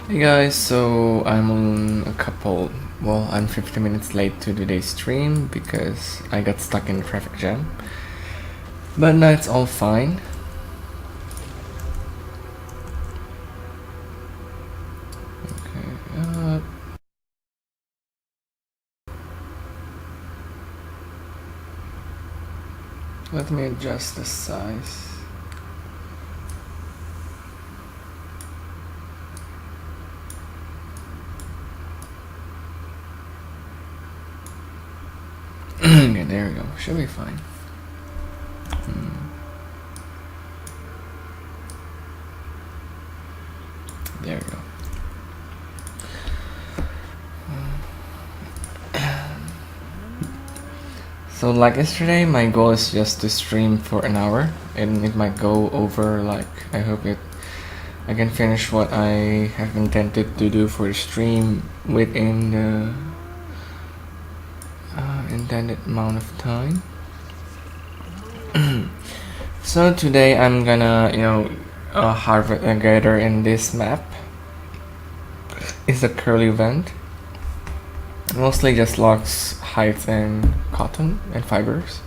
Hey guys, so I'm 50 minutes late to today's stream because I got stuck in a traffic jam. But now it's all fine. Okay, let me adjust the size. Okay, there we go. Should be fine. There we go. So like yesterday, my goal is just to stream for an hour, and it might go over. I hope I can finish what I have intended to do for the stream within the intended amount of time. So today I'm gonna, harvest a gather in this map. It's a curly event. Mostly just logs, hides, and cotton and fibers.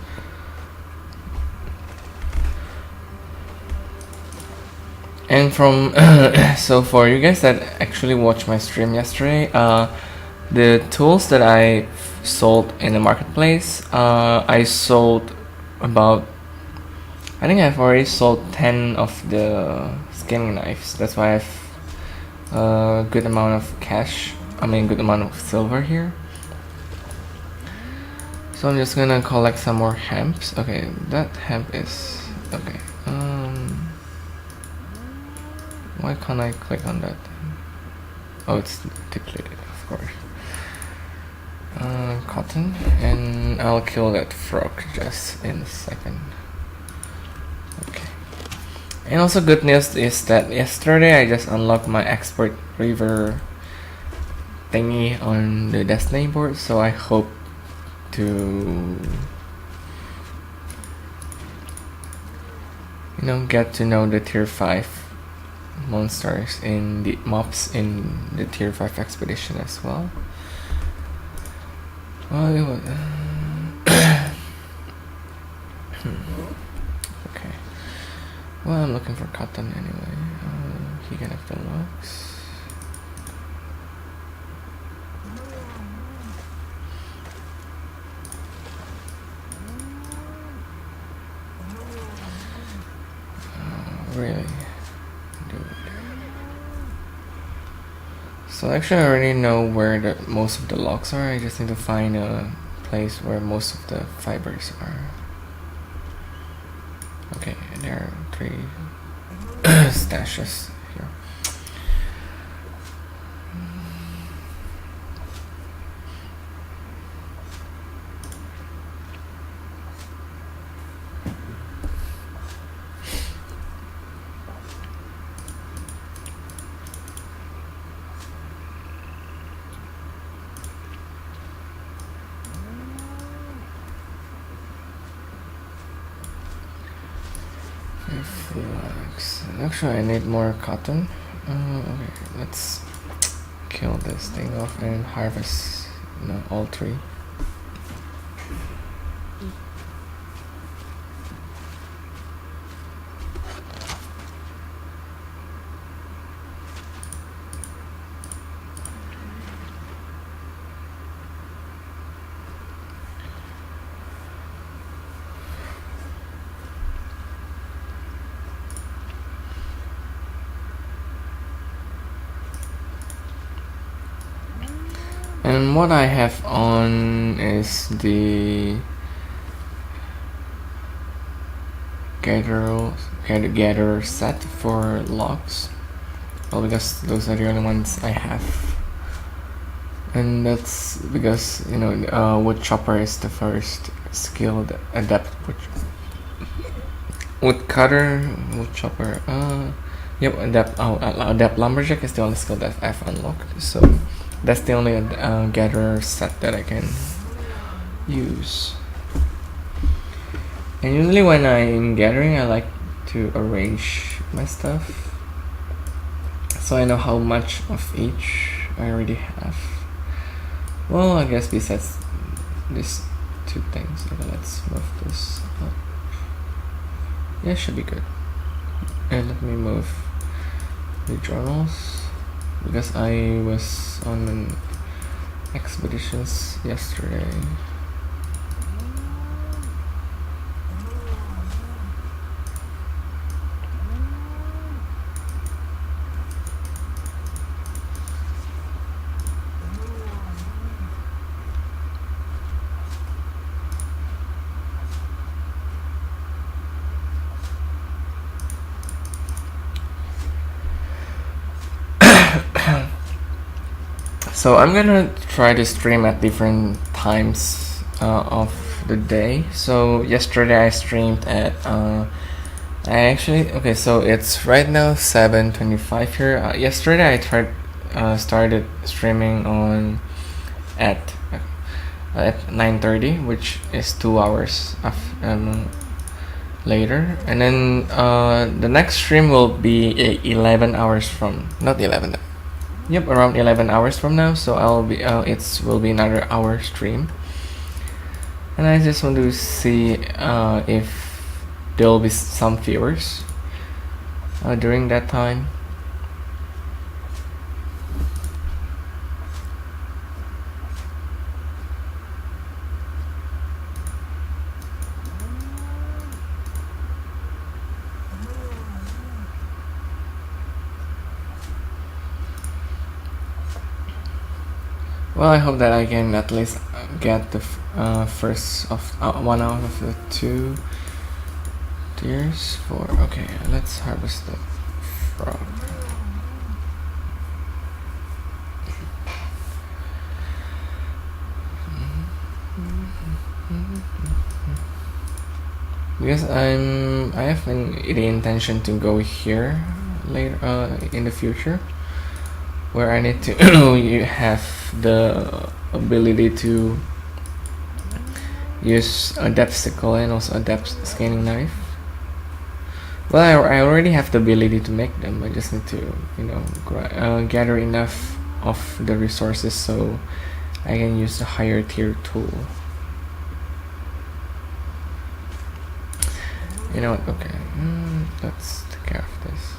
And from so for you guys that actually watched my stream yesterday, the tools that I sold in the marketplace, I sold about, I think I've already sold 10 of the skimming knives. That's why I've a good amount of cash, good amount of silver here. So I'm just gonna collect some more hemps. Okay, that hemp is okay. Why can't I click on that? Oh, it's depleted, of course. Cotton, and I'll kill that frog just in a second. Okay. And also good news is that yesterday I just unlocked my expert river thingy on the Destiny board, so I hope to get to know the tier 5 monsters in the mobs in the tier 5 expedition as well. Well, it was, okay. Well, I'm looking for cotton anyway. He can have the logs. Really? Dude. So actually I already know where most of the logs are. I just need to find a place where most of the fibers are. Okay, there are 3 stashes here. Flags. Actually, I need more cotton. Okay, let's kill this thing off and harvest all 3. And what I have on is the gatherer set for logs. Well, because those are the only ones I have. And that's because, wood chopper is the first skilled adept wood cutter, wood chopper, yep, adept lumberjack is the only skill that I've unlocked. So that's the only gatherer set that I can use. And usually when I'm gathering, I like to arrange my stuff so I know how much of each I already have. Well, I guess besides these two things, okay, let's move this up. Yeah, should be good. And let me move the journals because I was on an expeditions yesterday. So I'm gonna try to stream at different times of the day. So yesterday I streamed at okay, so it's right now 7:25 here. Yesterday I started streaming on at 9:30, which is 2 hours later, and then the next stream will be 11 hours from, not 11. Yep, around 11 hours from now. So I'll be it will be another hour stream, and I just want to see if there will be some viewers during that time. Well, I hope that I can at least get the first of one out of the 2 tiers for. Okay, let's harvest the frog. Because I have the intention to go here later in the future, where I need to you have the ability to use a depth sickle and also a depth scanning knife. Well, I already have the ability to make them. I just need to, gather enough of the resources so I can use the higher tier tool. You know what? Okay, let's take care of this.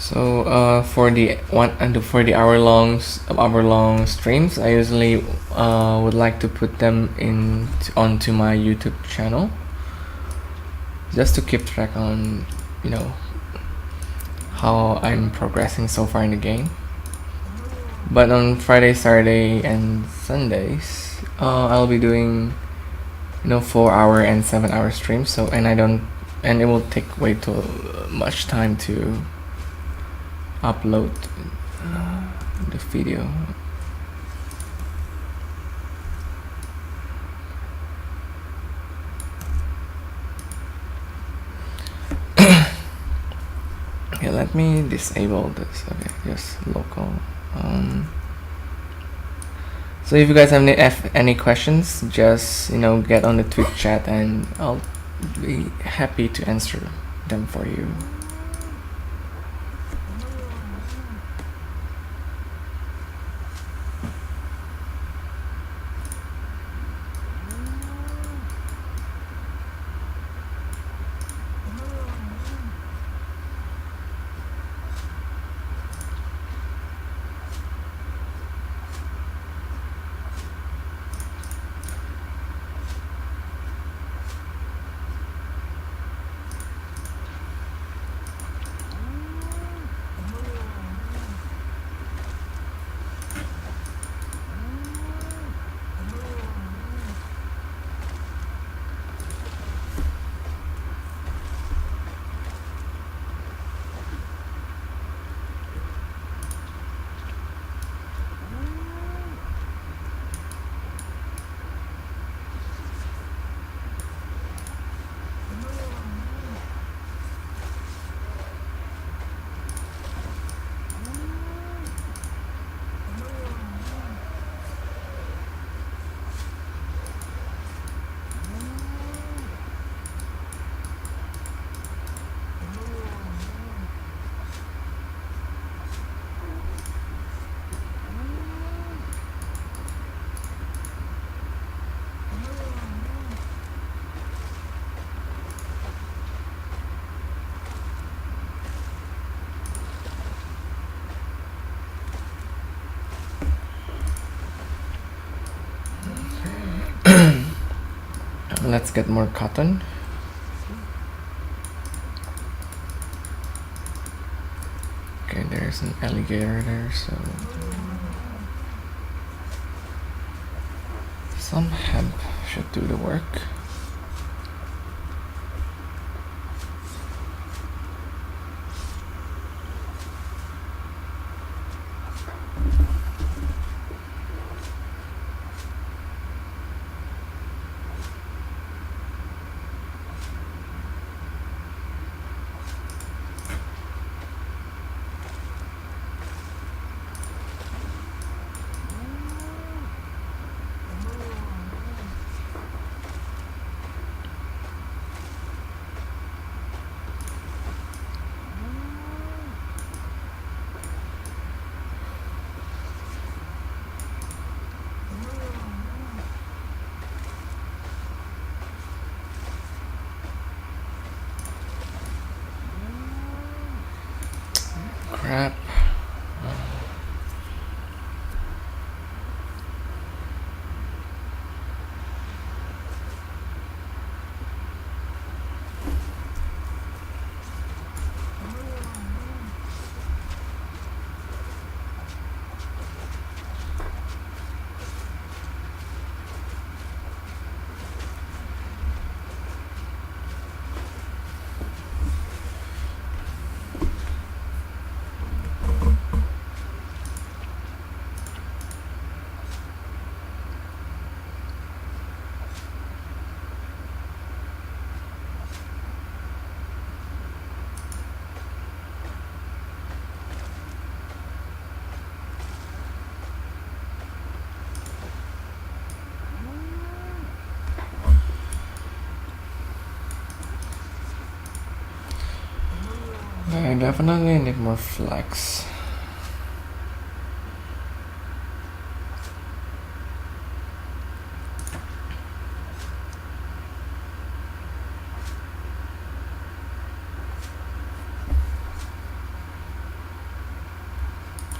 So for the hour long streams, I usually would like to put them onto my YouTube channel, just to keep track on how I'm progressing so far in the game. But on Friday, Saturday, and Sundays, I'll be doing 4-hour and 7-hour streams. So and it will take way too much time to upload the video. Okay, let me disable this. Okay, just local. So if you guys have any questions, just get on the Twitch chat and I'll be happy to answer them for you. Let's get more cotton. Okay, there's an alligator there, so some hemp should do the work. Crap. I definitely need more flax.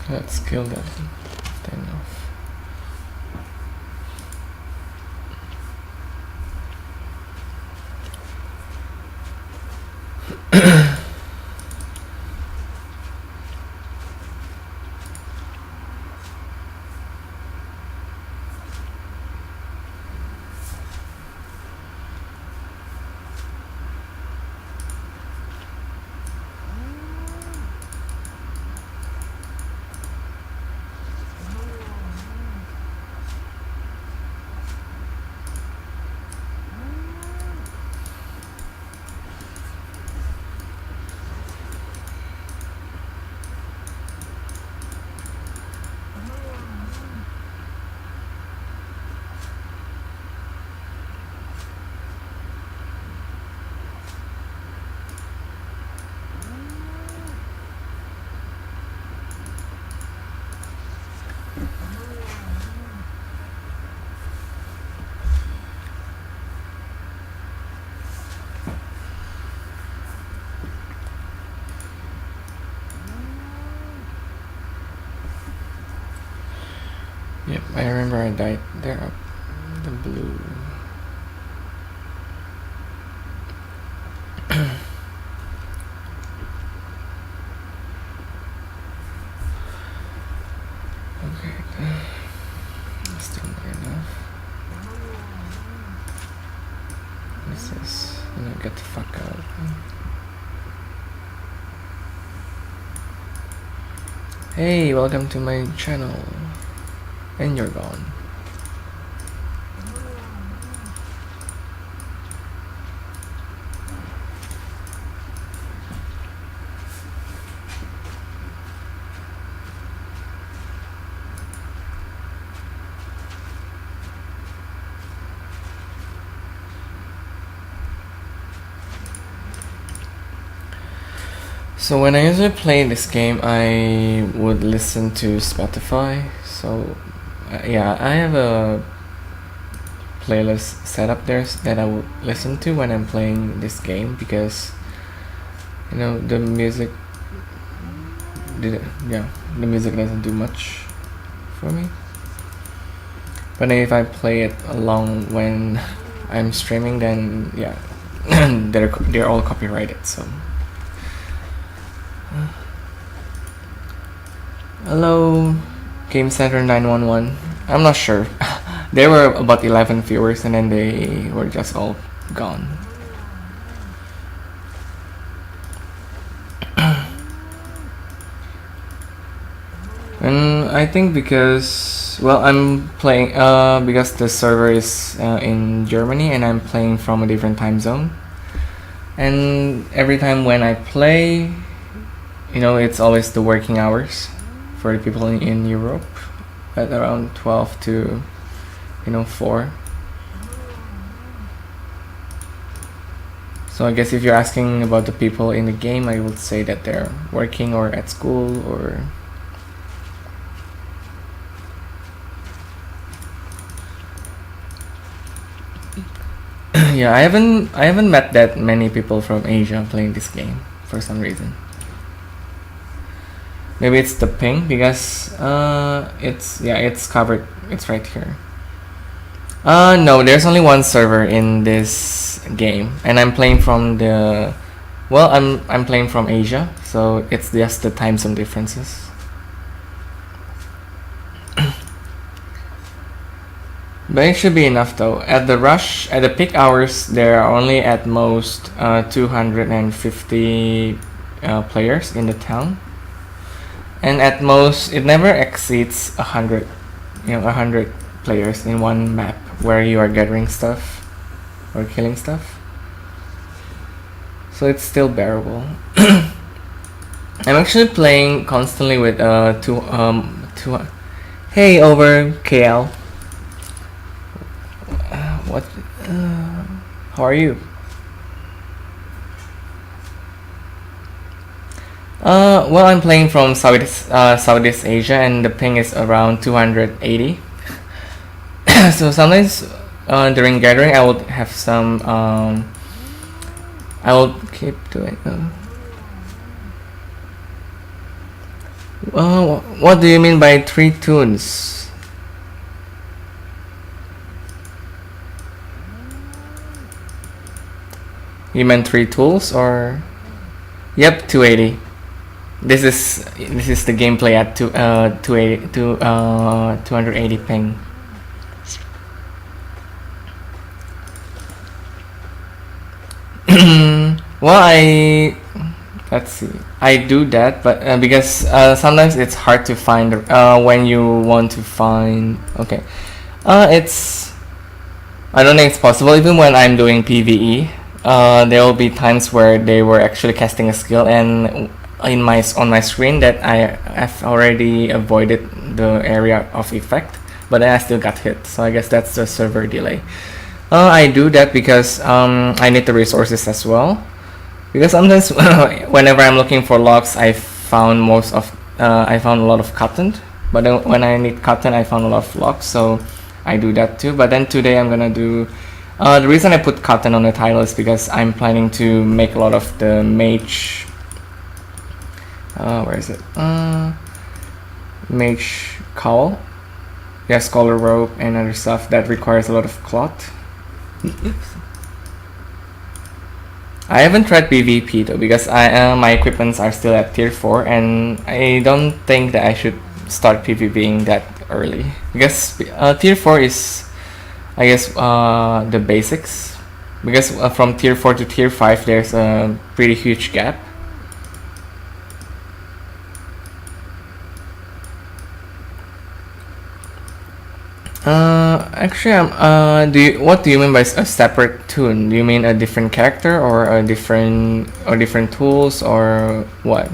Let's kill that thing off. Yep, I remember I died there up the blue. Okay, still not enough. What is this? No, get the fuck out. Hey, welcome to my channel. And you're gone. So when I usually play this game, I would listen to Spotify. So yeah, I have a playlist set up there that I would listen to when I'm playing this game, because you know the music doesn't do much for me. But if I play it along when I'm streaming, then yeah, they're all copyrighted. So hello, Game Center 911. I'm not sure. There were about 11 viewers, and then they were just all gone. And I think because, well, I'm playing because the server is in Germany and I'm playing from a different time zone. And every time when I play, you know, it's always the working hours for the people in Europe at around 12 to, you know, 4. So I guess if you're asking about the people in the game, I would say that they're working or at school or... Yeah, I haven't met that many people from Asia playing this game for some reason. Maybe it's the ping, because it's covered. It's right here. No, there's only one server in this game, and I'm playing from the... Well, I'm playing from Asia, so it's just the time zone differences. But it should be enough though. At the peak hours, there are only at most 250 players in the town, and at most it never exceeds 100. You know, 100 players in one map where you are gathering stuff or killing stuff. So it's still bearable. I'm actually playing constantly with Hey, over KL. What? How are you? Well, I'm playing from Southeast Asia, and the ping is around 280. So sometimes during gathering, I would have some. I will keep doing. What do you mean by 3 tunes? You meant 3 tools, or? Yep, 280. This is the gameplay at 280 ping. Well, let's see. I do that, but because sometimes it's hard to find when you want to find. Okay, I don't think it's possible even when I'm doing PvE. There will be times where they were actually casting a skill, and on my screen that I have already avoided the area of effect, but then I still got hit. So I guess that's the server delay. I do that because I need the resources as well. Because sometimes whenever I'm looking for logs, I found a lot of cotton. But then when I need cotton, I found a lot of logs. So I do that too. But then today I'm gonna do. The reason I put cotton on the title is because I'm planning to make a lot of the mage. Where is it? Mage cowl. Yeah, scholar robe and other stuff that requires a lot of cloth. I haven't tried PvP though, because my equipments are still at tier 4, and I don't think that I should start PvPing that early, because tier 4 is, I guess, the basics, because from tier 4 to tier 5 there's a pretty huge gap. Actually, what do you mean by a separate tune? Do you mean a different character, or different tools, or what?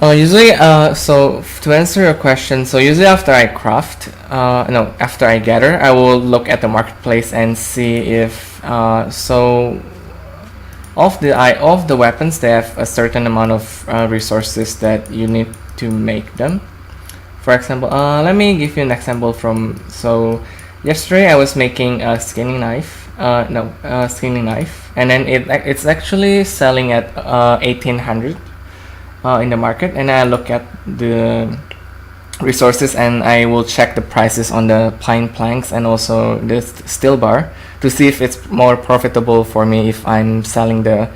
Usually, so to answer your question, so usually after I craft, after I gather, I will look at the marketplace and see if so of the weapons, they have a certain amount of resources that you need to make them. For example, let me give you an example from. So yesterday I was making a skinning knife, and then it's actually selling at 1800 in the market, and I look at the resources, and I will check the prices on the pine planks and also the steel bar to see if it's more profitable for me if I'm selling the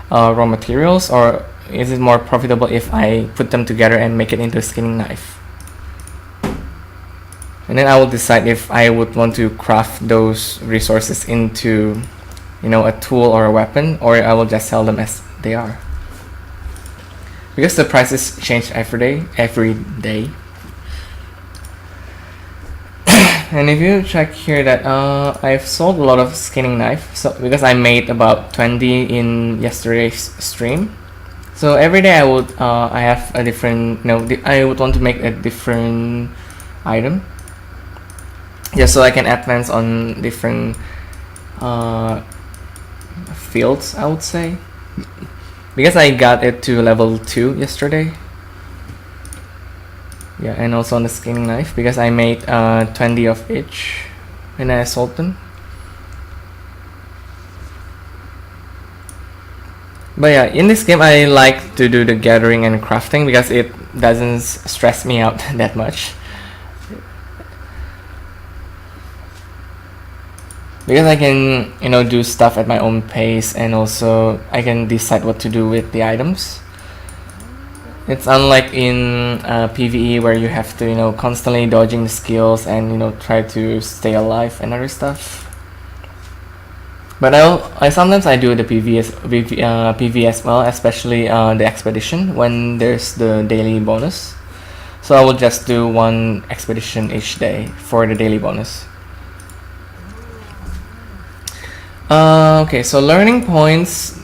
raw materials, or is it more profitable if I put them together and make it into a skinning knife. And then I will decide if I would want to craft those resources into, a tool or a weapon, or I will just sell them as they are. Because the prices change every day. And if you check here that I've sold a lot of skinning knife, so because I made about 20 in yesterday's stream. So every day I have a different, I would want to make a different item, just so I can advance on different fields, I would say. Because I got it to level 2 yesterday. Yeah, and also on the skinning knife, because I made 20 of each and I sold them. But yeah, in this game I like to do the gathering and crafting because it doesn't stress me out that much. Because I can, do stuff at my own pace, and also I can decide what to do with the items. It's unlike in PvE where you have to, constantly dodging the skills and, try to stay alive and other stuff. But I sometimes do the PvE as well, especially the expedition when there's the daily bonus. So I will just do one expedition each day for the daily bonus. Okay, so learning points,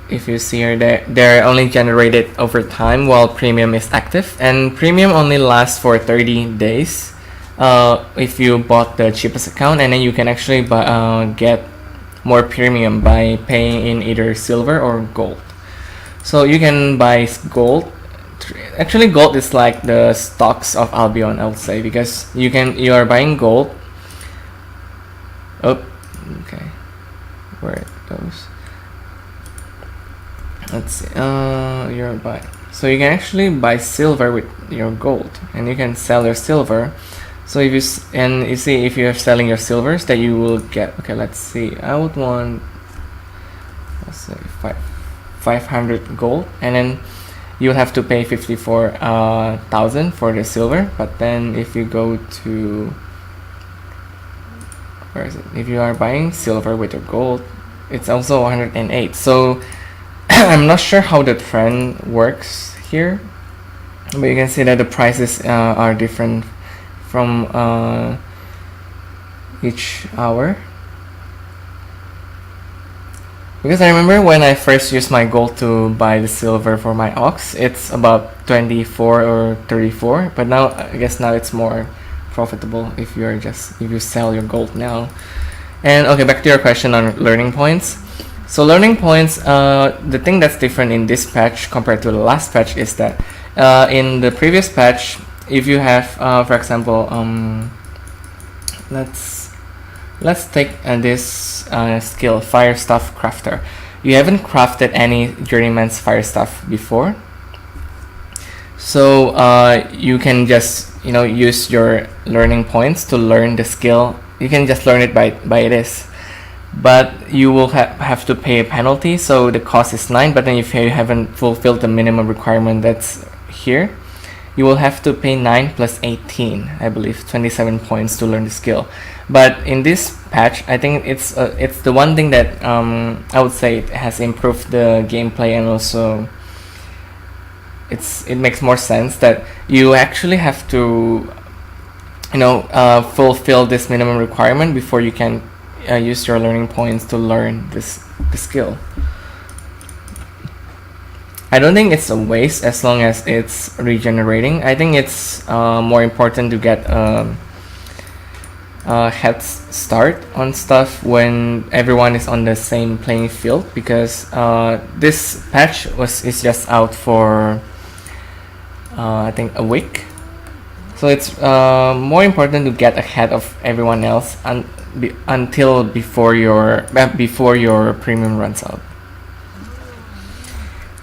if you see here, they're only generated over time while premium is active, and premium only lasts for 30 days if you bought the cheapest account, and then you can actually get more premium by paying in either silver or gold. So you can buy gold. Actually, gold is like the stocks of Albion, I would say, because you are buying gold. Oh, okay. Where it goes. Let's see. You're buying. So you can actually buy silver with your gold, and you can sell your silver. So if you see if you're selling your silvers, that you will get. Okay, let's see. I would want, let's say 500 gold, and then you'll have to pay 54,000 for the silver. But then if you go to, where is it? If you are buying silver with your gold, it's also 108. So I'm not sure how the trend works here, but you can see that the prices are different from each hour. Because I remember when I first used my gold to buy the silver for my ox, it's about 24 or 34, but now I guess now it's more profitable if you sell your gold now. And okay, back to your question on learning points. So learning points, the thing that's different in this patch compared to the last patch is that in the previous patch, if you have, for example, let's take this skill, Fire Stuff Crafter. You haven't crafted any Journeyman's Fire Stuff before, so you can just use your learning points to learn the skill. You can just learn it by this, but you will have to pay a penalty. So the cost is 9, but then if you haven't fulfilled the minimum requirement that's here, you will have to pay 9 plus 18, I believe, 27 points to learn the skill. But in this patch, I think it's the one thing that I would say it has improved the gameplay, and also it makes more sense that you actually have to fulfill this minimum requirement before you can use your learning points to learn the skill. I don't think it's a waste as long as it's regenerating. I think it's more important to get a head start on stuff when everyone is on the same playing field, because this patch is just out for I think a week. So it's more important to get ahead of everyone else before your premium runs out.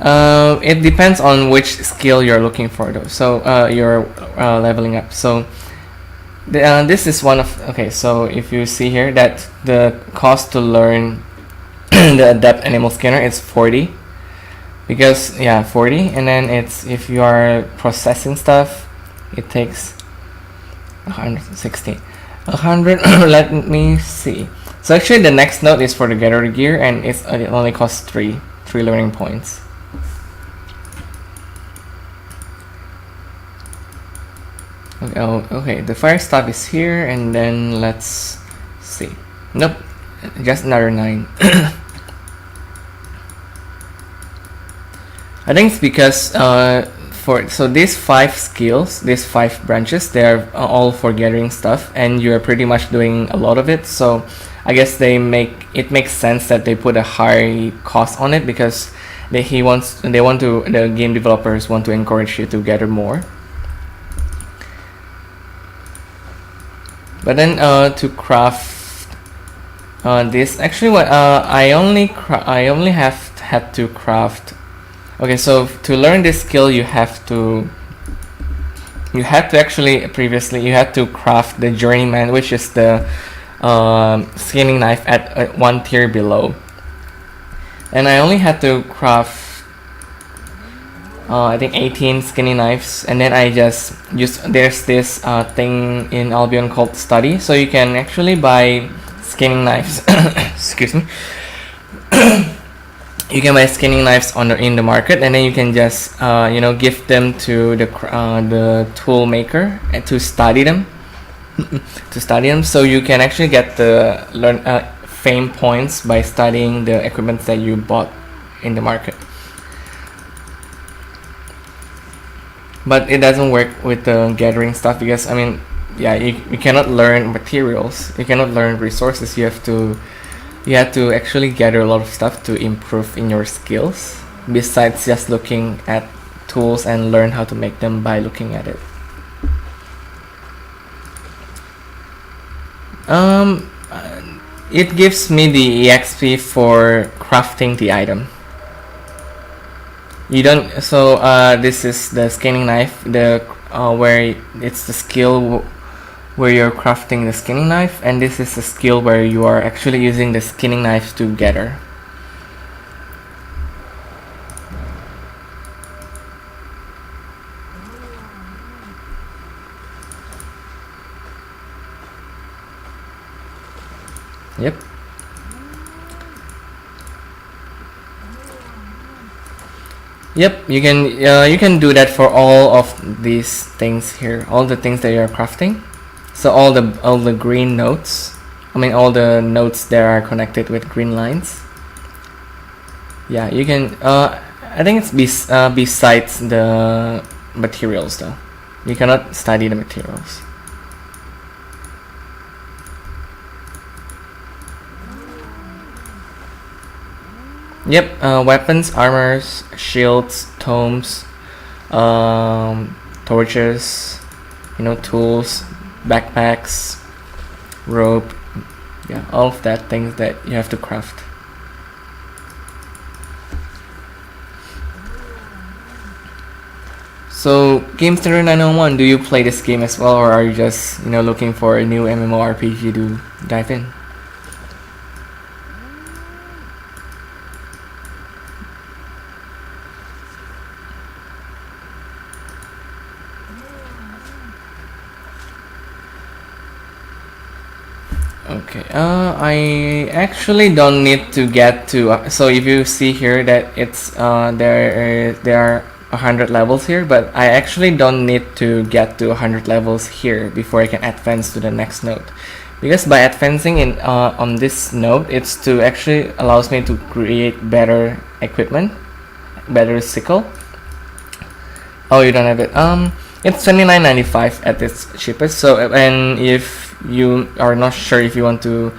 It depends on which skill you're looking for though. So you're leveling up. So this is one of, okay, so if you see here that the cost to learn the adept animal scanner is 40, because 40, and then it's, if you are processing stuff, it takes 160, 100. Let me see. So actually the next note is for the gather gear, and it only costs 3 learning points. Okay, okay, the fire stuff is here, and then let's see. Nope, just another 9. I think it's because so these 5 skills, these 5 branches, they're all for gathering stuff, and you're pretty much doing a lot of it. So I guess it makes sense that they put a high cost on it, because the game developers want to encourage you to gather more. But then to craft this, actually what I only had to craft. Okay, so to learn this skill, you had to actually previously you had to craft the journeyman, which is the skinning knife at 1 tier below, and I only had to craft I think 18 skinning knives, and then I just there's this thing in Albion called study, so you can actually buy skinning knives. Excuse me. You can buy skinning knives in the market, and then you can just give them to the tool maker to study them. So you can actually get the fame points by studying the equipment that you bought in the market. But it doesn't work with the gathering stuff, because I mean, you cannot learn materials, you cannot learn resources. You have to actually gather a lot of stuff to improve in your skills, besides just looking at tools and learn how to make them by looking at it. It gives me the EXP for crafting the item. You don't. So this is the skinning knife, where it's the skill where you're crafting the skinning knife, and this is the skill where you are actually using the skinning knife to gather. Yep. Yep, you can do that for all of these things here, all the things that you're crafting. So all the green nodes, I mean all the nodes that are connected with green lines. Yeah, you can. I think it's besides the materials though. You cannot study the materials. Yep, weapons, armors, shields, tomes, torches, tools, backpacks, rope, all of that things that you have to craft. So, Gamester 901, do you play this game as well, or are you just looking for a new MMORPG to dive in? Okay, I actually don't need to get to, so if you see here that it's there are 100 levels here, but I actually don't need to get to 100 levels here before I can advance to the next node, because by advancing in on this node, it's to actually allows me to create better equipment, better sickle. Oh, you don't have it. It's $29.95 at its cheapest. So, and if you are not sure if you want to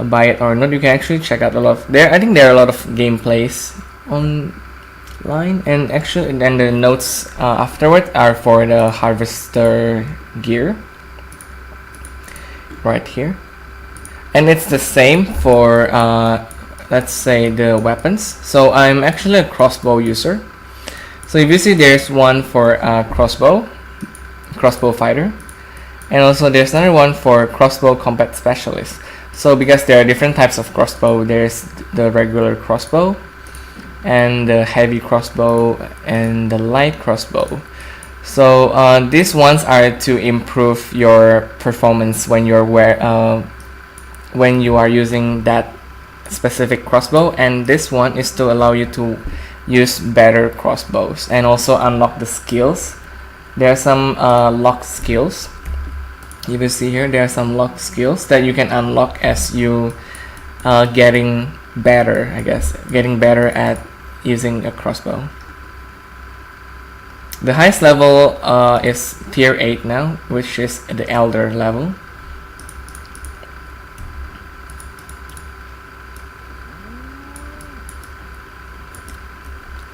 buy it or not, you can actually check out a lot of I think there are a lot of gameplays online, and actually, then the notes afterward are for the harvester gear right here, and it's the same for let's say the weapons. So I'm actually a crossbow user. So if you see, there's one for crossbow fighter, and also there's another one for crossbow combat specialist. So because there are different types of crossbow, there's the regular crossbow and the heavy crossbow and the light crossbow. So these ones are to improve your performance when when you are using that specific crossbow, and this one is to allow you to use better crossbows and also unlock the skills. There are some locked skills. You will see here there are some locked skills that you can unlock as you getting better at using a crossbow. The highest level is tier 8 now, which is the elder level.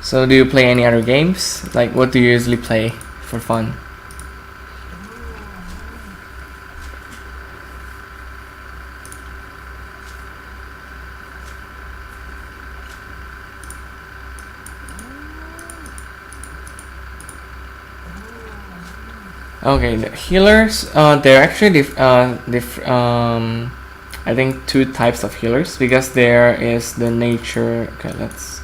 So do you play any other games? Like, what do you usually play for fun? Okay, the healers, there are actually I think 2 types of healers, because there is the nature. Okay, let's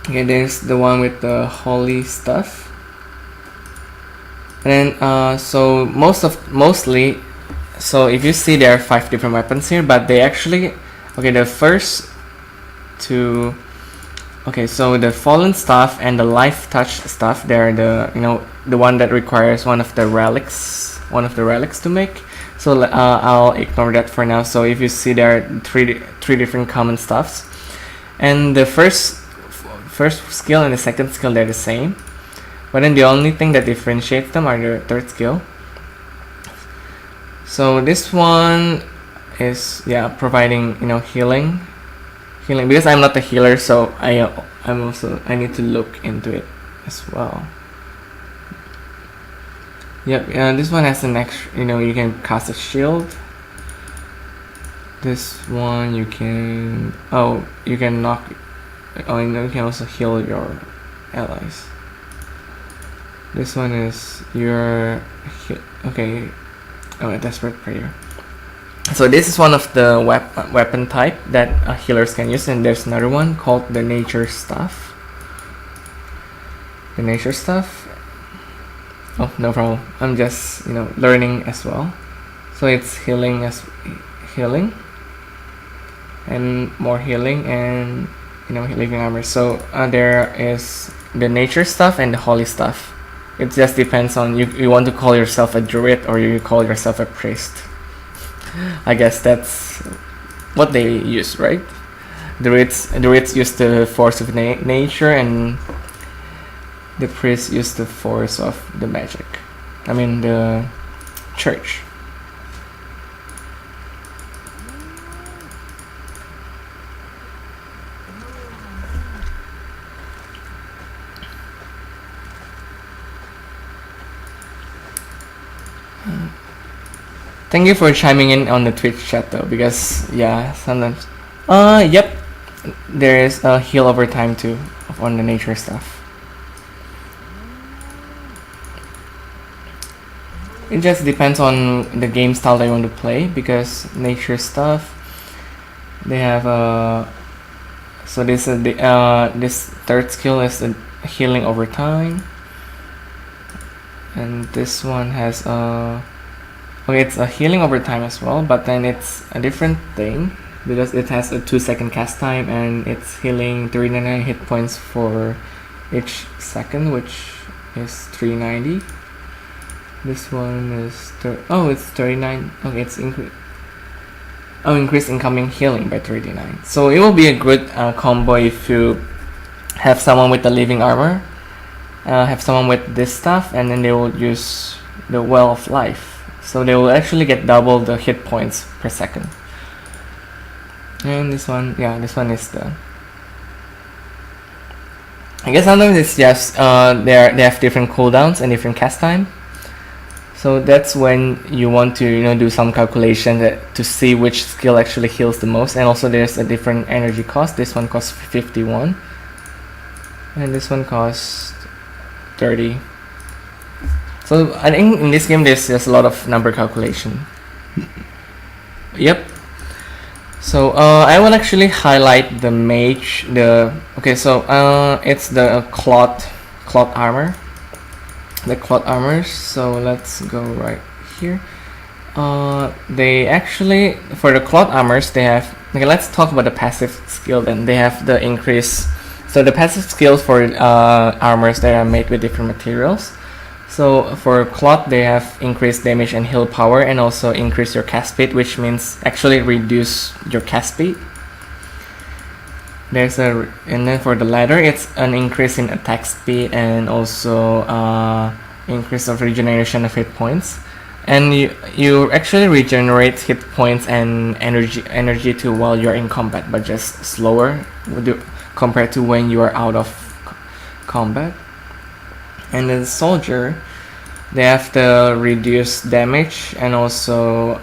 okay, there's the one with the holy stuff, and then so mostly, so if you see, there are 5 different weapons here, but they actually, okay, the first 2. Okay, so the fallen stuff and the life touch stuff, they're the one that requires one of the relics to make. So I'll ignore that for now. So if you see, there are three different common stuffs, and the first skill and the second skill, they're the same, but then the only thing that differentiates them are the third skill. So this one is providing healing, because I'm not a healer, so I need to look into it as well. Yep, this one has an extra, you can cast a shield. This one you can knock, you can also heal your allies. This one is your a desperate prayer. So this is one of the weapon type that healers can use, and there's another one called the nature stuff. The nature stuff. Oh, no problem. I'm just learning as well. So it's healing and more healing and living armor. So there is the nature stuff and the holy stuff. It just depends on you want to call yourself a druid or you call yourself a priest. I guess that's what they use, right? Druids use the force of nature, and the priests use the force of the magic. I mean the church. Thank you for chiming in on the Twitch chat though, because sometimes yep, there is a heal over time too on the nature stuff. It just depends on the game style that you want to play, because nature stuff, they have so this is this third skill is the healing over time, and this one has it's a healing over time as well, but then it's a different thing because it has a 2-second cast time and it's healing 39 hit points for each second, which is 390. This one is it's 39. Okay, it's increased incoming healing by 39. So it will be a good combo if you have someone with the living armor, have someone with this stuff, and then they will use the well of life. So they will actually get double the hit points per second. And this one, this one is the. I guess sometimes it's just they have different cooldowns and different cast time. So that's when you want to do some calculation to see which skill actually heals the most. And also there's a different energy cost. This one costs 51 and this one costs 30. So I think in this game there's just a lot of number calculation. Yep. So I will actually highlight the mage. It's the cloth armor. The cloth armors. So let's go right here. They actually, for the cloth armors, they have. Okay, let's talk about the passive skill. Then they have the increase. So the passive skills for armors that are made with different materials. So for cloth, they have increased damage and heal power, and also increase your cast speed, which means actually reduce your cast speed. And then for the ladder, it's an increase in attack speed and also increase of regeneration of hit points. And you actually regenerate hit points and energy too while you're in combat, but just slower compared to when you are out of combat. And the soldier, they have the reduced damage and also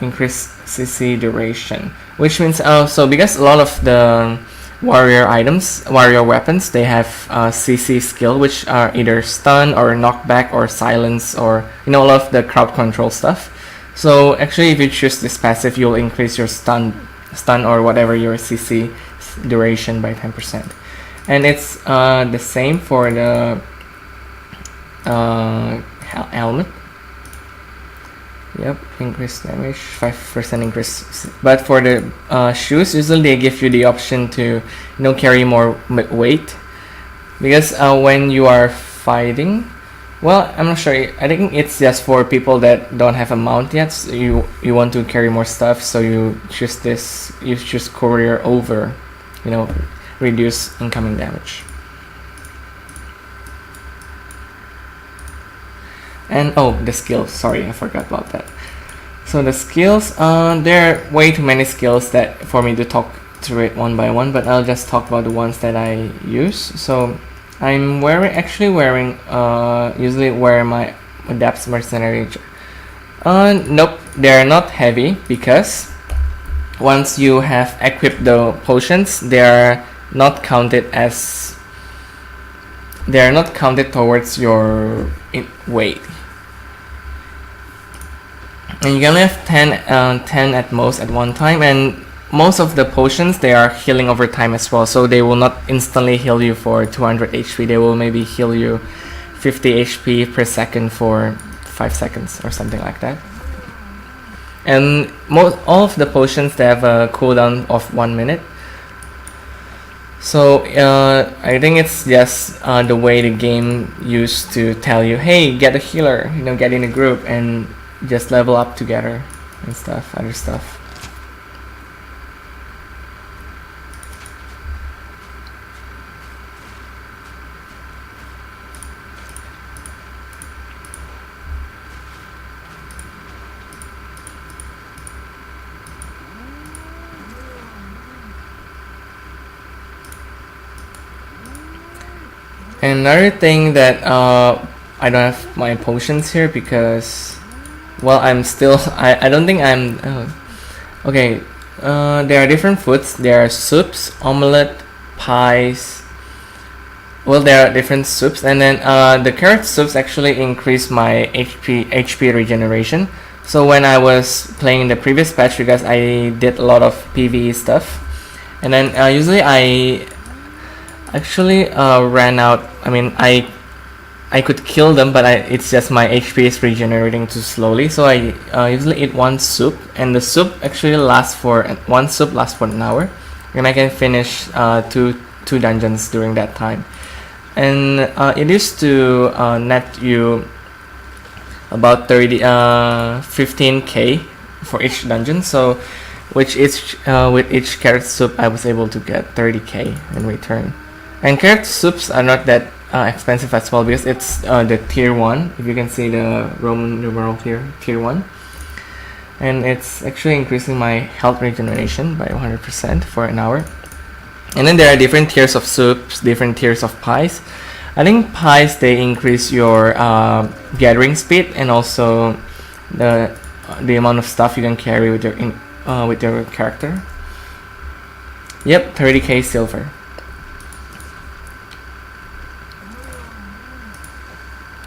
increased CC duration, which means because a lot of the warrior weapons, they have CC skill, which are either stun or knockback or silence or a lot of the crowd control stuff. So actually, if you choose this passive, you'll increase your stun or whatever your CC duration by 10%. And it's the same for the helmet. Yep, increased damage, 5% increase. But for the shoes, usually they give you the option to carry more weight, because when you are fighting, well, I'm not sure. I think it's just for people that don't have a mount yet. So you want to carry more stuff, so you choose this. You choose courier over, reduce incoming damage. And the skills, sorry, I forgot about that. So the skills, there are way too many skills that for me to talk through it one by one, but I'll just talk about the ones that I use. So I'm usually wear my Adept's Mercenary. Nope, they're not heavy, because once you have equipped the potions, they are not counted towards your weight. And you can only have 10 at most at one time, and most of the potions, they are healing over time as well, so they will not instantly heal you for 200 HP. They will maybe heal you 50 HP per second for 5 seconds or something like that. And all of the potions, they have a cooldown of 1 minute. So I think it's just the way the game used to tell you, hey, get a healer, get in a group and just level up together and other stuff. Another thing that I don't have my potions here because, well, I'm still I don't think I'm okay. There are different foods. There are soups, omelette, pies. Well, there are different soups, and then the carrot soups actually increase my HP regeneration. So when I was playing the previous patch, because I did a lot of PvE stuff, and then usually I actually ran out. I mean, I could kill them, but it's just my HP is regenerating too slowly. So I usually eat one soup, and the soup actually lasts for an hour, and I can finish two dungeons during that time. And it used to net you about 15k for each dungeon. So with each carrot soup, I was able to get 30k in return. And carrot soups are not that expensive as well, because it's the tier 1. If you can see the Roman numeral here, tier 1. And it's actually increasing my health regeneration by 100% for an hour. And then there are different tiers of soups, different tiers of pies. I think pies, they increase your gathering speed and also the amount of stuff you can carry with your character. Yep, 30k silver.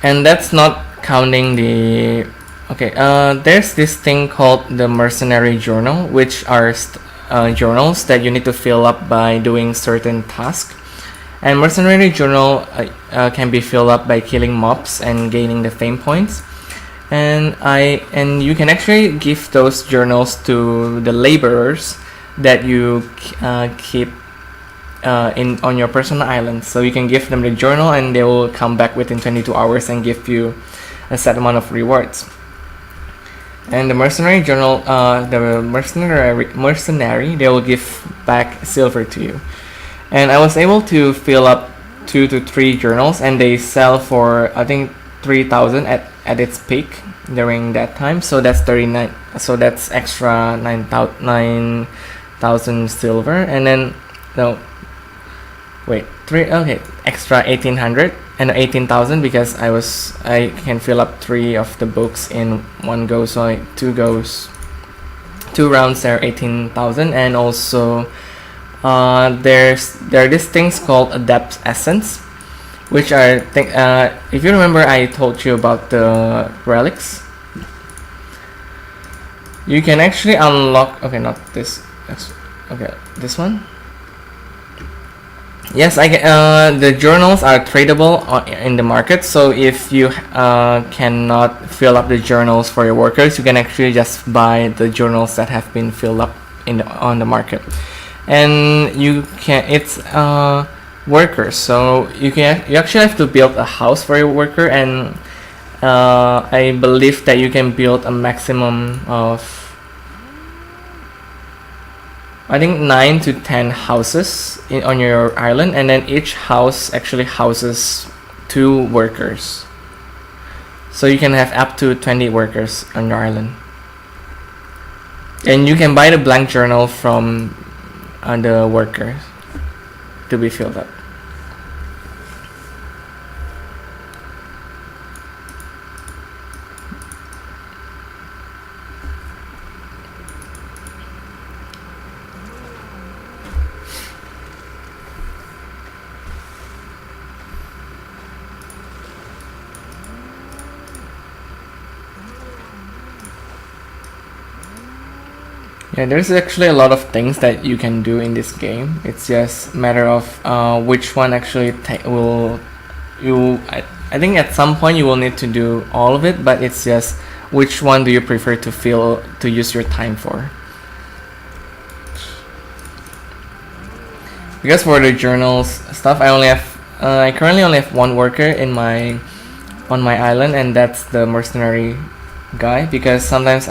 And that's not counting the... Okay, there's this thing called the Mercenary Journal, which are journals that you need to fill up by doing certain tasks. And Mercenary Journal can be filled up by killing mobs and gaining the fame points. And you can actually give those journals to the laborers that you keep on your personal island. So you can give them the journal and they will come back within 22 hours and give you a set amount of rewards. And the Mercenary Journal, the mercenary, they will give back silver to you. And I was able to fill up 2 to 3 journals, and they sell for, I think, 3,000 at its peak during that time. So that's 39. So that's extra 9,000 silver, and then extra 1,800 and 18,000 because I can fill up 3 of the books in one go. So 2 rounds are 18,000, and also there are these things called Adept Essence, which are if you remember, I told you about the relics. You can actually unlock. Okay, not this. Okay, this one. Yes, the journals are tradable in the market. So if you cannot fill up the journals for your workers, you can actually just buy the journals that have been filled up on the market. And it's workers, so you actually have to build a house for your worker, and I believe that you can build a maximum of, I think, 9 to 10 houses on your island, and then each house actually houses 2 workers. So you can have up to 20 workers on your island. And you can buy the blank journal from the workers to be filled up. Yeah, there's actually a lot of things that you can do in this game. It's just a matter of which one actually I think at some point you will need to do all of it, but it's just which one do you prefer to use your time for. Because for the journals stuff, I currently only have 1 worker on my island, and that's the mercenary guy. Because sometimes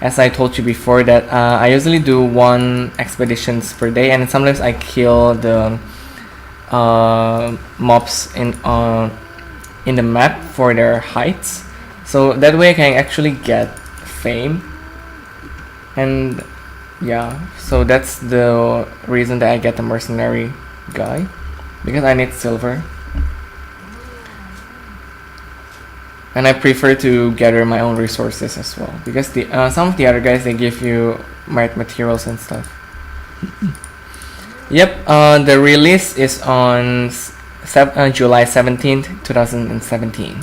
as I told you before, that I usually do 1 expeditions per day, and sometimes I kill the mobs in the map for their heights. So that way I can actually get fame. And yeah, so that's the reason that I get the mercenary guy, because I need silver. And I prefer to gather my own resources as well, because some of the other guys, they give you materials and stuff. Yep, the release is on July 17th, 2017.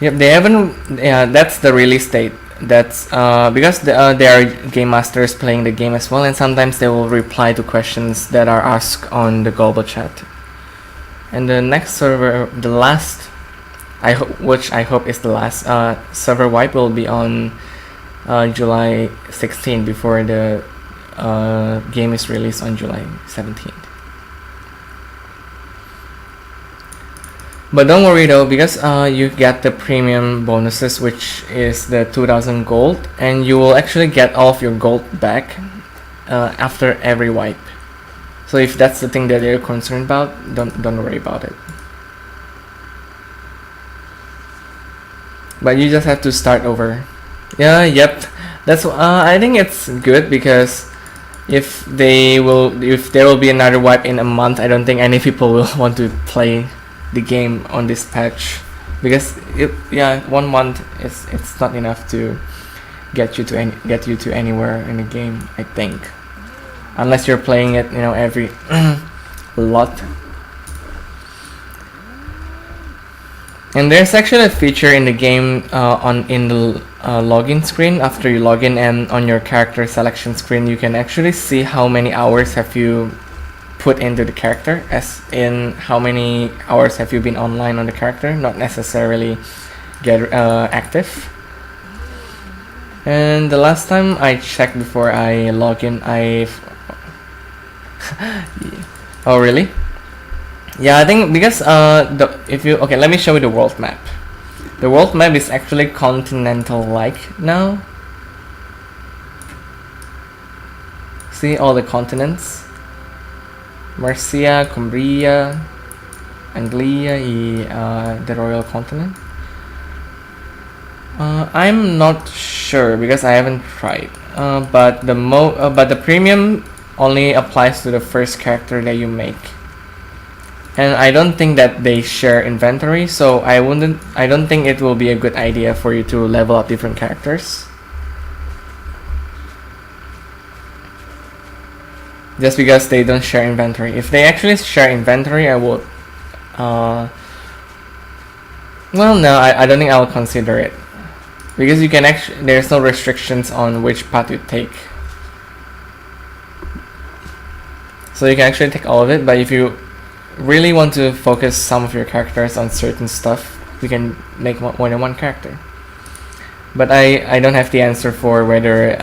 Yep, they haven't. Yeah, that's the release date. That's because there are game masters playing the game as well, and sometimes they will reply to questions that are asked on the global chat. And the next server, the last, which I hope is the last server wipe, will be on July 16th, before the game is released on July 17th. But don't worry though, because you get the premium bonuses, which is the 2,000 gold, and you will actually get all of your gold back after every wipe. So if that's the thing that you're concerned about, don't worry about it. But you just have to start over. Yeah, yep. That's I think it's good, because if there will be another wipe in a month, I don't think any people will want to play the game on this patch, because 1 month it's not enough to get you to anywhere in the game, I think, unless you're playing it every lot. And there's actually a feature in the game in the login screen. After you log in, and on your character selection screen, you can actually see how many hours have you put into the character, as in how many hours have you been online on the character, not necessarily get active. And the last time I checked before I log in, oh really? Yeah, I think because let me show you the world map. The world map is actually continental-like now. See all the continents: Mercia, Cumbria, Anglia, the Royal Continent. I'm not sure because I haven't tried. But the premium only applies to the first character that you make. And I don't think that they share inventory, so I don't think it will be a good idea for you to level up different characters. Just because they don't share inventory. If they actually share inventory, I would well, no, I don't think I will consider it. Because you can there's no restrictions on which path you take. So you can actually take all of it, but if you really want to focus some of your characters on certain stuff, you can make more than one character. But I don't have the answer for whether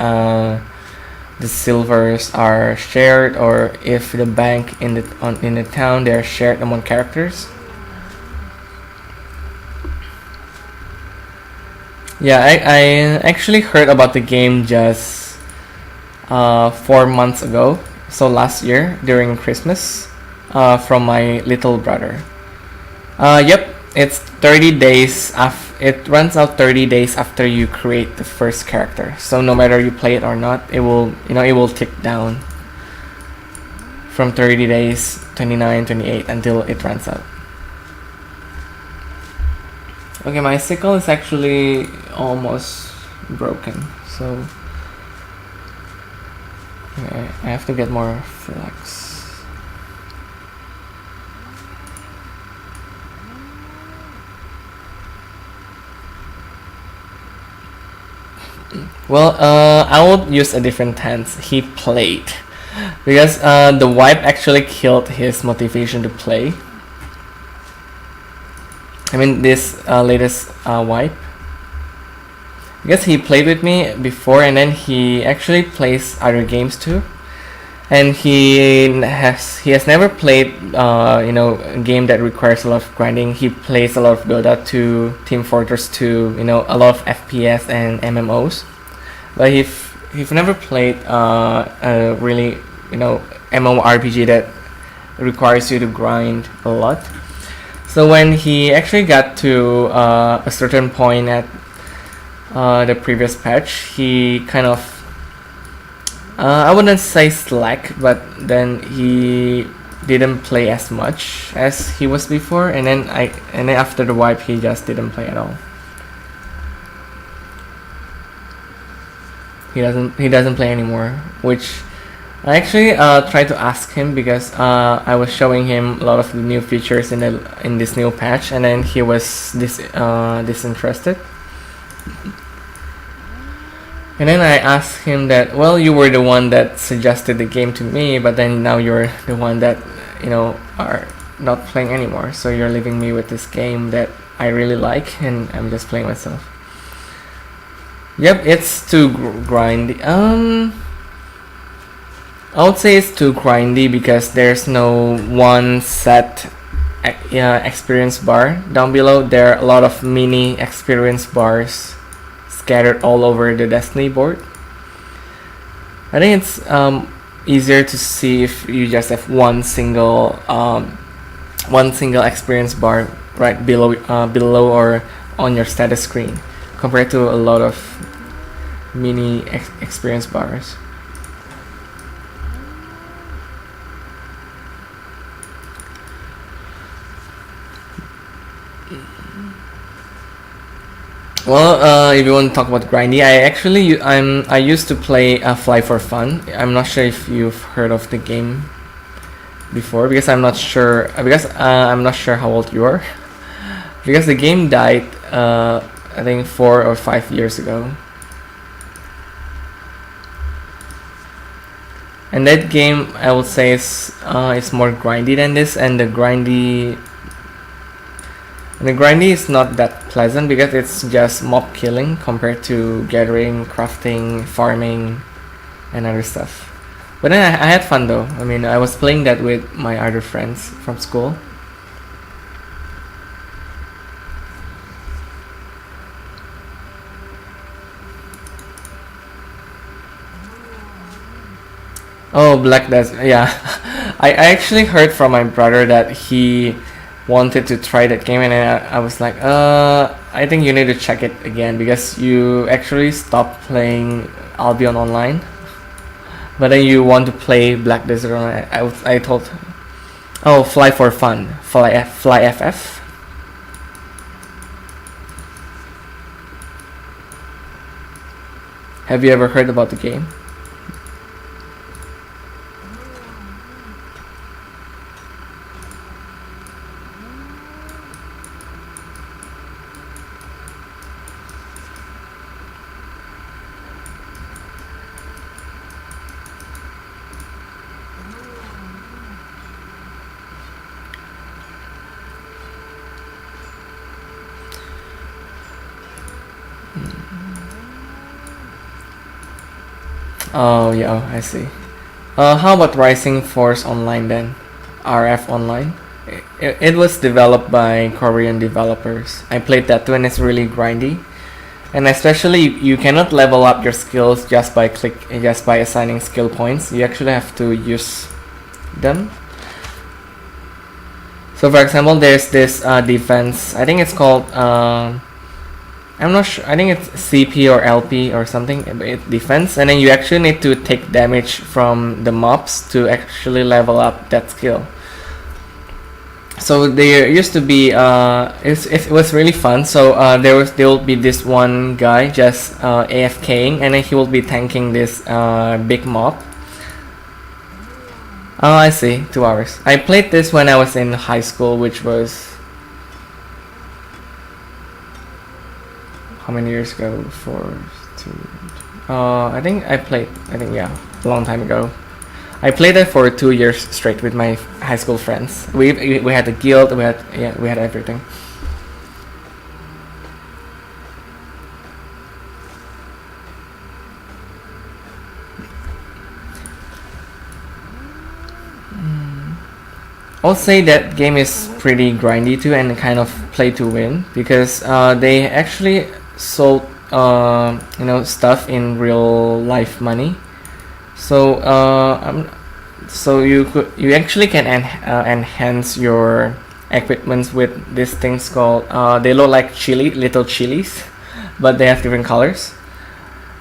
the silvers are shared, or if the bank in the town, they are shared among characters. Yeah, I actually heard about the game just 4 months ago, so last year during Christmas. From my little brother. Yep, it's 30 days it runs out 30 days after you create the first character. So no matter you play it or not, it will tick down from 30 days, 29, 28 until it runs out. Okay, my sickle is actually almost broken, so I have to get more flex. Well, I would use a different tense. He played, because the wipe actually killed his motivation to play. I mean, this latest wipe, because he played with me before, and then he actually plays other games too, and he has never played a game that requires a lot of grinding. He plays a lot of Dota 2, Team Fortress 2, a lot of FPS and MMOs. But he's never played a really MMORPG that requires you to grind a lot. So when he actually got to a certain point at the previous patch, he kind of I wouldn't say slack, but then he didn't play as much as he was before, and then after the wipe he just didn't play at all. He doesn't play anymore, which I actually tried to ask him, because I was showing him a lot of the new features in this new patch, and then he was disinterested. And then I asked him that, well, you were the one that suggested the game to me, but then now you're the one that are not playing anymore, so you're leaving me with this game that I really like, and I'm just playing myself. Yep, it's too grindy. I would say it's too grindy because there's no one set experience bar down below. There are a lot of mini experience bars scattered all over the Destiny board. I think it's easier to see if you just have one single experience bar right below or on your status screen, compared to a lot of mini experience bars. Well, if you want to talk about grindy, I used to play Fly for Fun. I'm not sure if you've heard of the game before, because I'm not sure how old you are, because the game died I think 4 or 5 years ago. And that game, I would say, is more grindy than this, and the grindy is not that pleasant because it's just mob killing compared to gathering, crafting, farming, and other stuff. But then I had fun though. I mean, I was playing that with my other friends from school. Oh, Black Desert. Yeah, I actually heard from my brother that he wanted to try that game, and I was like, I think you need to check it again because you actually stopped playing Albion online, but then you want to play Black Desert online. I told, oh, Fly for Fun, Fly FF. Have you ever heard about the game? Oh yeah, oh, I see. How about Rising Force Online then? RF Online. It was developed by Korean developers. I played that too, and it's really grindy. And especially, you cannot level up your skills just by assigning skill points. You actually have to use them. So, for example, there's this defense. I think it's called. I'm not sure. I think it's CP or LP or something. It's defense, and then you actually need to take damage from the mobs to actually level up that skill. So there used to be it was really fun. So there will be this one guy just AFKing, and then he will be tanking this big mob. Oh, I see. 2 hours. I played this when I was in high school, which was how many years ago? I think yeah, a long time ago. I played it for 2 years straight with my high school friends. We had a guild. We had everything. I'll say that game is pretty grindy too, and kind of play to win because they actually sold stuff in real life money. So you actually can enhance your equipments with these things called they look like little chilies, but they have different colors.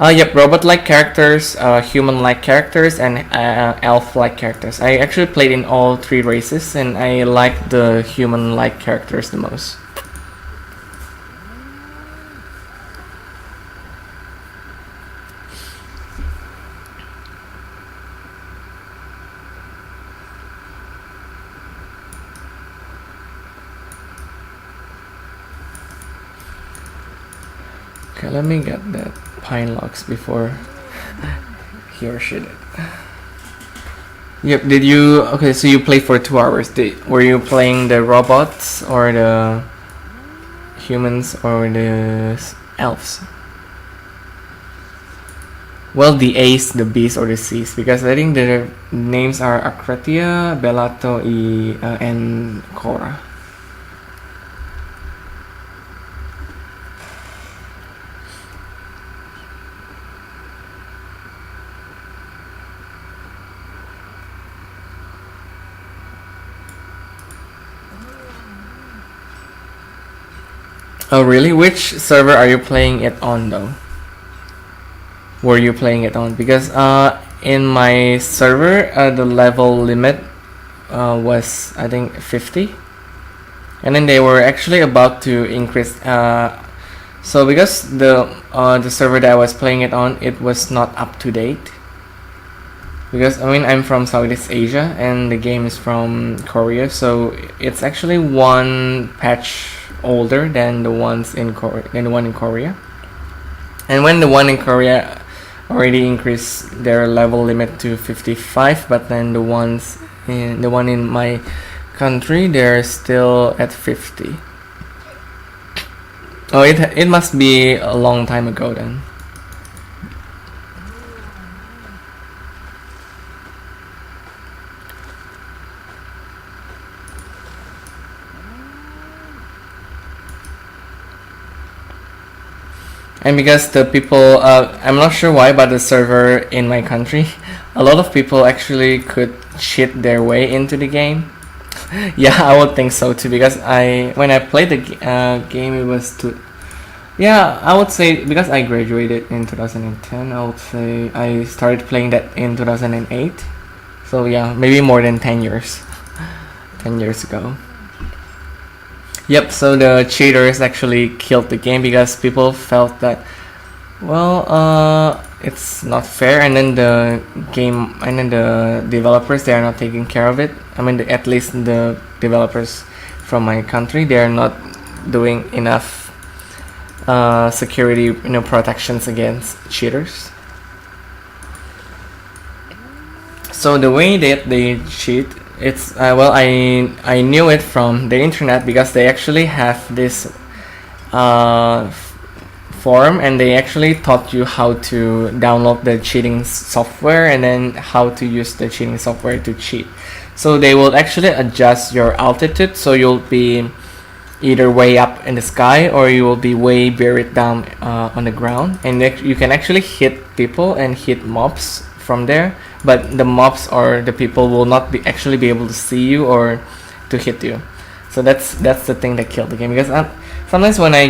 Yep, robot-like characters, human-like characters, and elf-like characters. I actually played in all 3 races, and I like the human-like characters the most. Okay, let me get that pine logs before he or she did. Yep, did you... Okay, so you played for 2 hours. Were you playing the robots or the humans or the elves? Well, the A's, the B's, or the C's, because I think the names are Akratia, Bellato, and Cora. Oh really? Which server are you playing it on though? Were you playing it on? Because in my server the level limit was I think 50. and then they were actually about to increase. So because the server that I was playing it on, it was not up to date. Because I mean I'm from Southeast Asia and the game is from Korea, so it's actually one patch older than the ones in the one in Korea. And when the one in Korea already increased their level limit to 55, but then the one in my country, they're still at 50. Oh, it must be a long time ago then. And because the people, I'm not sure why, but the server in my country, a lot of people actually could cheat their way into the game. Yeah, I would think so too, because when I played the game, it was yeah, I would say because I graduated in 2010, I would say I started playing that in 2008. So yeah, maybe more than 10 years. 10 years ago. Yep, so the cheaters actually killed the game because people felt that, well, it's not fair, and then the developers, they are not taking care of it. I mean, at least the developers from my country, they are not doing enough security, protections against cheaters. So the way that they cheat, it's well, I knew it from the internet because they actually have this forum, and they actually taught you how to download the cheating software and then how to use the cheating software to cheat. So they will actually adjust your altitude, so you'll be either way up in the sky or you will be way buried down on the ground, and you can actually hit people and hit mobs from there, but the mobs or the people will not actually be able to see you or to hit you. So that's the thing that killed the game, because sometimes when I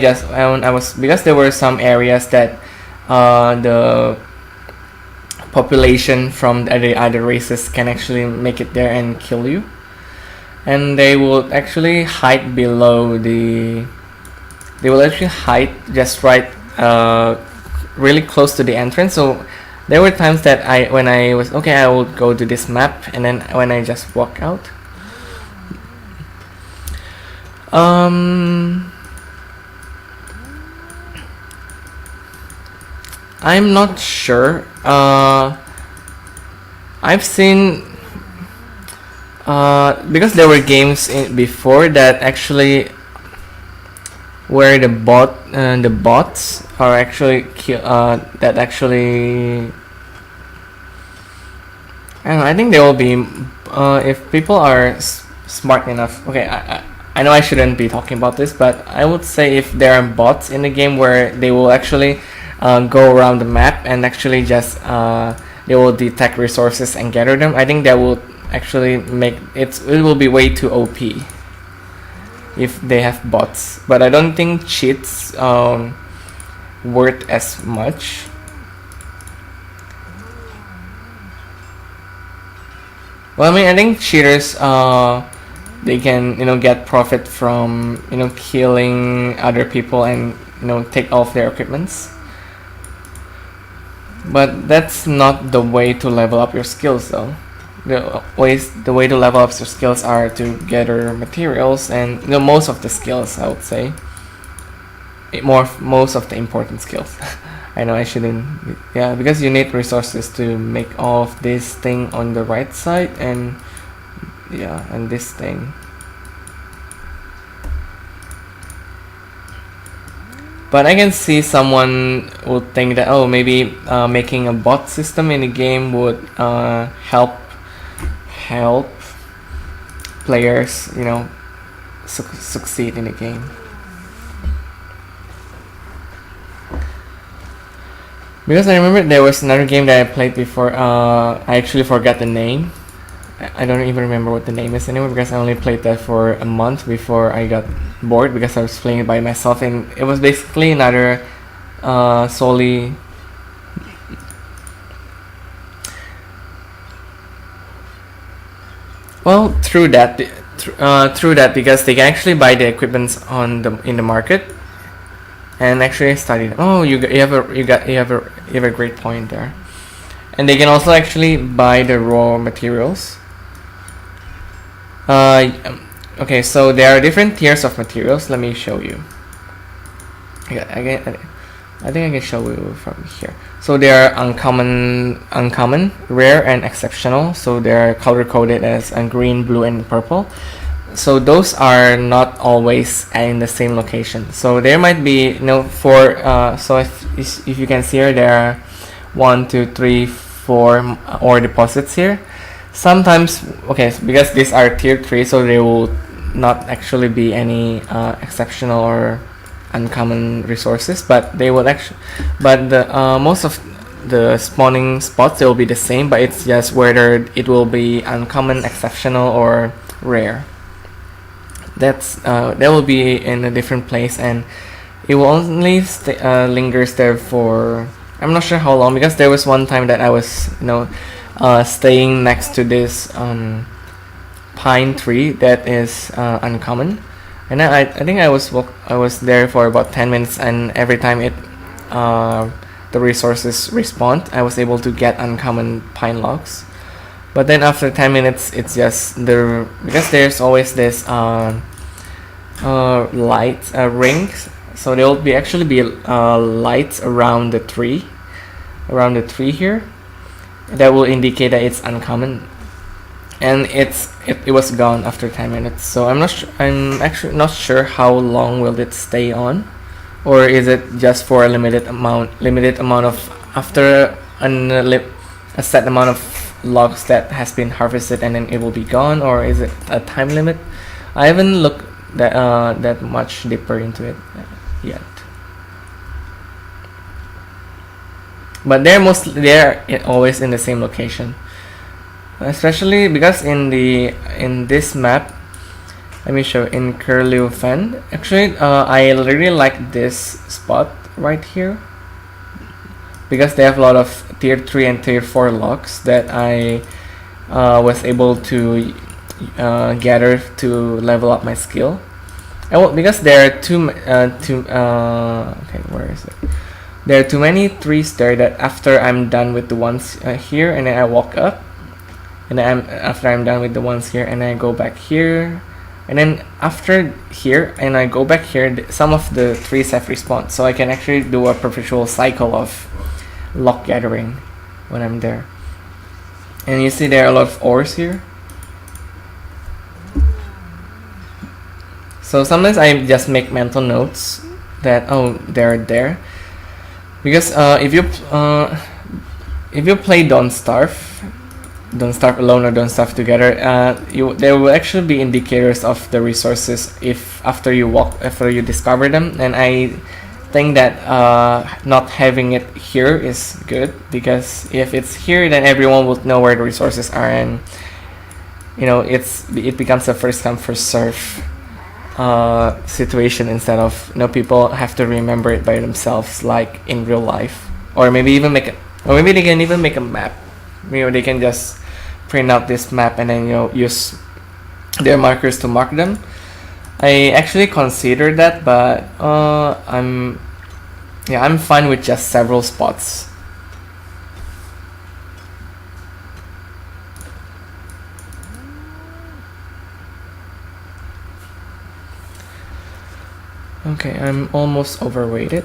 was, because there were some areas that the population from the other races can actually make it there and kill you, and they will actually hide they will actually hide just right really close to the entrance. So there were times that when I was okay, I would go to this map, and then when I just walk out, I'm not sure. I've seen because there were games before that actually where the bots are actually that actually, I don't know, I think they will be if people are smart enough. Okay, I know I shouldn't be talking about this, but I would say if there are bots in the game where they will actually go around the map and actually just they will detect resources and gather them, I think that will actually make it will be way too OP if they have bots. But I don't think cheats worth as much. Well, I mean, I think cheaters they can get profit from killing other people and take off their equipments. But that's not the way to level up your skills, though. The way to level up your skills are to gather materials and most of the skills, I would say. Most of the important skills. I know I shouldn't. Yeah, because you need resources to make all of this thing on the right side, and yeah, and this thing. But I can see someone would think that, oh, maybe making a bot system in the game would help players succeed in the game. Because I remember there was another game that I played before. I actually forgot the name. I don't even remember what the name is anymore, because I only played that for a month before I got bored because I was playing it by myself, and it was basically another solely through that through that, because they can actually buy the equipments in the market and actually study them. Oh, you have a great point there. And they can also actually buy the raw materials. Okay, so there are different tiers of materials. Let me show you. I think I can show you from here. So they are uncommon, rare, and exceptional. So they are color coded as green, blue, and purple. So those are not always in the same location. So there might be so if you can see here, there are 1, 2, 3, 4 ore deposits here. Sometimes, okay, because these are tier 3, so there will not actually be any exceptional or uncommon resources, but they will actually, but the most of the spawning spots, they will be the same, but it's just whether it will be uncommon, exceptional, or rare. That will be in a different place, and it will only lingers there for, I'm not sure how long, because there was one time that I was staying next to this pine tree that is uncommon. And I think I was there for about 10 minutes, and every time the resources respawned, I was able to get uncommon pine logs. But then after 10 minutes, it's just because there's always this light rings, so there will actually be lights around the tree here that will indicate that it's uncommon. And it was gone after 10 minutes. So I'm actually not sure how long will it stay on, or is it just for a limited amount of, after a set amount of logs that has been harvested, and then it will be gone, or is it a time limit? I haven't looked that much deeper into it yet. But they're always in the same location. Especially because in this map, let me show, in Curlew Fen. Actually, I really like this spot right here, because they have a lot of tier 3 and tier 4 logs that I was able to gather to level up my skill. Because there are okay, where is it? There are too many trees there that after I'm done with the ones here, and then I walk up. And then after I'm done with the ones here, and I go back here, and then after here, and I go back here, some of the trees have respawned, so I can actually do a perpetual cycle of log gathering when I'm there. And you see there are a lot of ores here. So sometimes I just make mental notes that, oh, they're there, because if you play Don't Starve alone or Don't Starve together, there will actually be indicators of the resources after you discover them. And I think that not having it here is good, because if it's here, then everyone will know where the resources are, and it becomes a first come first serve situation, instead of people have to remember it by themselves like in real life. Or maybe they can even make a map. They can just print out this map and then use their markers to mark them. I actually considered that, but I'm fine with just several spots. Okay, I'm almost overweighted.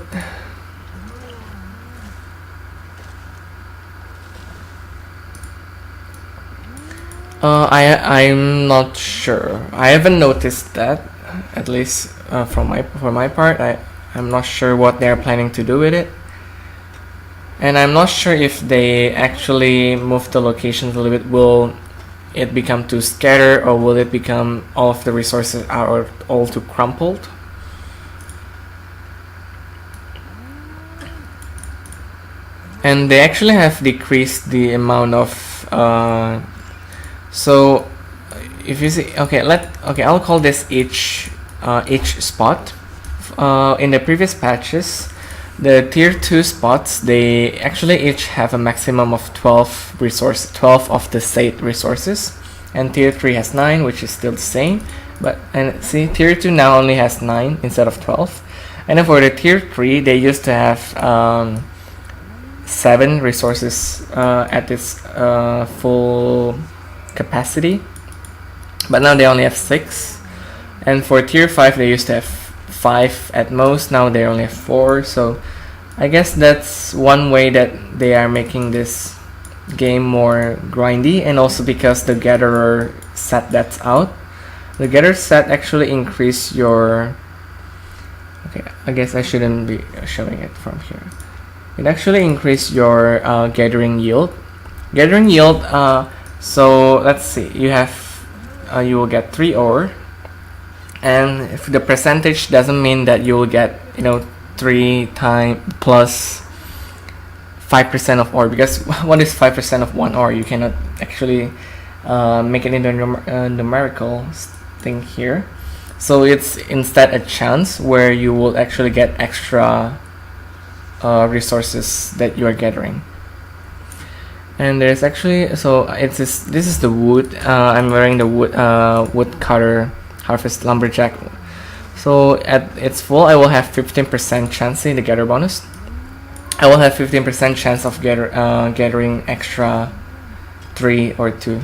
I'm not sure. I haven't noticed that, at least for my part. I'm not sure what they're planning to do with it, and I'm not sure if they actually move the locations a little bit. Will it become too scattered, or will it become all of the resources are all too crumpled? And they actually have decreased the amount of so if you see, I'll call this each spot. In the previous patches, the tier 2 spots, they actually each have a maximum of 12 of the state resources, and tier 3 has 9, which is still the same. But and see, tier 2 now only has 9 instead of 12. And then for the tier 3, they used to have 7 resources at its full capacity, but now they only have 6. And for tier 5, they used to have 5 at most, now they only have 4. So I guess that's one way that they are making this game more grindy, and also because the gatherer set that's out. The gatherer set actually increase your... Okay, I guess I shouldn't be showing it from here. It actually increase your gathering yield. Gathering yield, so let's see, you have you will get 3 ore, and if the percentage doesn't mean that you will get 3 times plus 5% of ore, because what is 5% of 1 ore? You cannot actually make it into a numerical thing here. So it's instead a chance where you will actually get extra resources that you are gathering. And there's actually, so this is the wood. I'm wearing the wood cutter harvest lumberjack. So at its full, I will have 15% chance in the gather bonus. I will have 15% chance of gathering extra 3 or 2.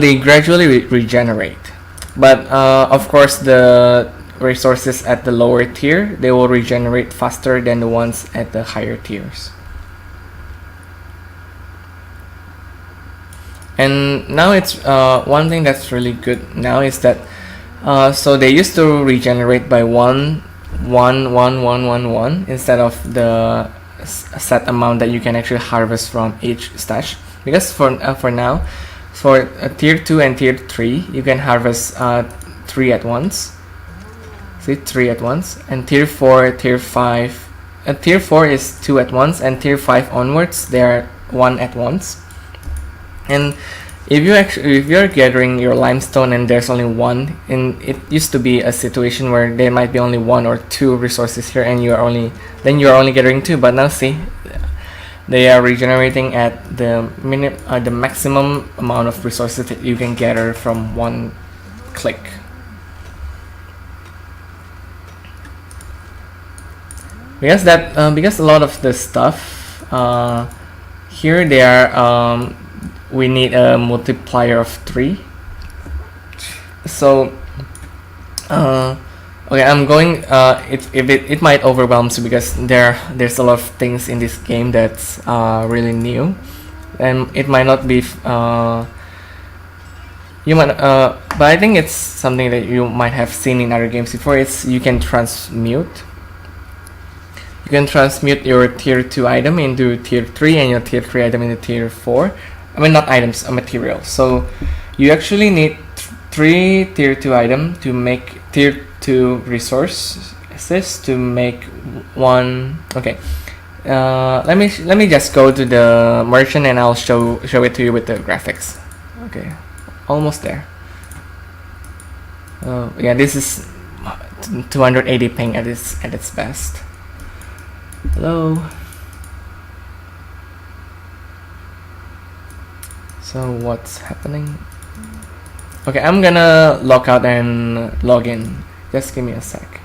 They gradually regenerate, but of course the resources at the lower tier, they will regenerate faster than the ones at the higher tiers. And now it's one thing that's really good now is that so they used to regenerate by 1 instead of the set amount that you can actually harvest from each stash, because for now, for tier 2 and tier 3, you can harvest 3 at once. See, 3 at once. And tier 4, tier 5, tier 4 is 2 at once, and tier 5 onwards they are 1 at once. And if you're gathering your limestone and there's only 1, and it used to be a situation where there might be only 1 or 2 resources here, and you're only gathering 2. But now see, they are regenerating at the maximum amount of resources that you can gather from 1 click. Because because a lot of the stuff here, they are we need a multiplier of 3. So okay, I'm going it might overwhelm you, because there's a lot of things in this game that's really new, and it might not be you might but I think it's something that you might have seen in other games before. It's you can transmute your tier 2 item into tier 3 and your tier 3 item into tier 4. I mean, not items, a material. So you actually need 3 tier 2 items to make tier 2 resources to make 1. Okay, let me just go to the merchant and I'll show it to you with the graphics. Okay, almost there. Yeah, this is 280 ping at its best. Hello. So what's happening? Okay, I'm gonna log out and log in. Just give me a sec.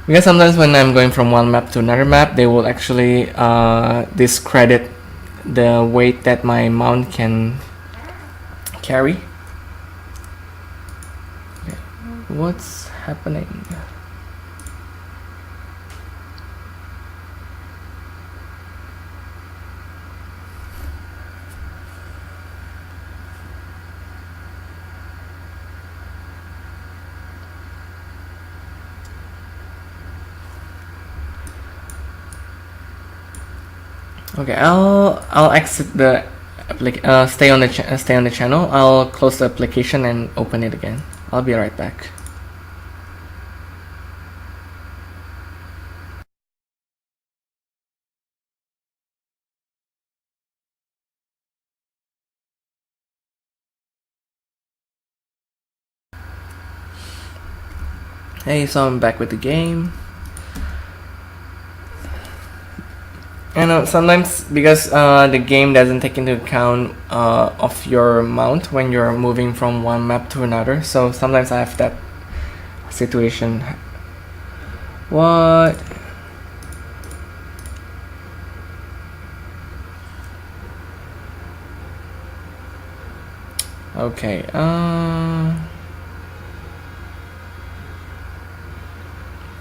Because sometimes when I'm going from one map to another map, they will actually discredit the weight that my mount can carry. Okay. What's happening? Okay, I'll exit the stay on the channel. I'll close the application and open it again. I'll be right back. Hey, so I'm back with the game. And sometimes because the game doesn't take into account of your mount when you're moving from one map to another, so sometimes I have that situation. What? Okay.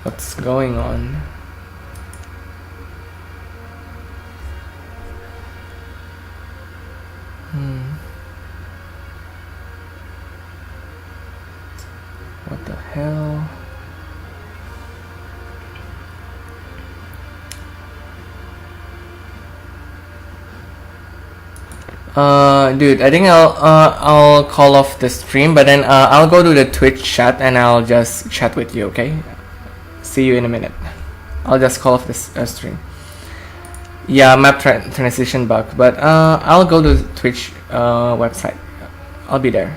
What's going on? What the hell? Dude, I think I'll call off the stream, but then I'll go to the Twitch chat and I'll just chat with you, okay? See you in a minute. I'll just call off this stream. Yeah, map transition bug, but I'll go to the Twitch website. I'll be there.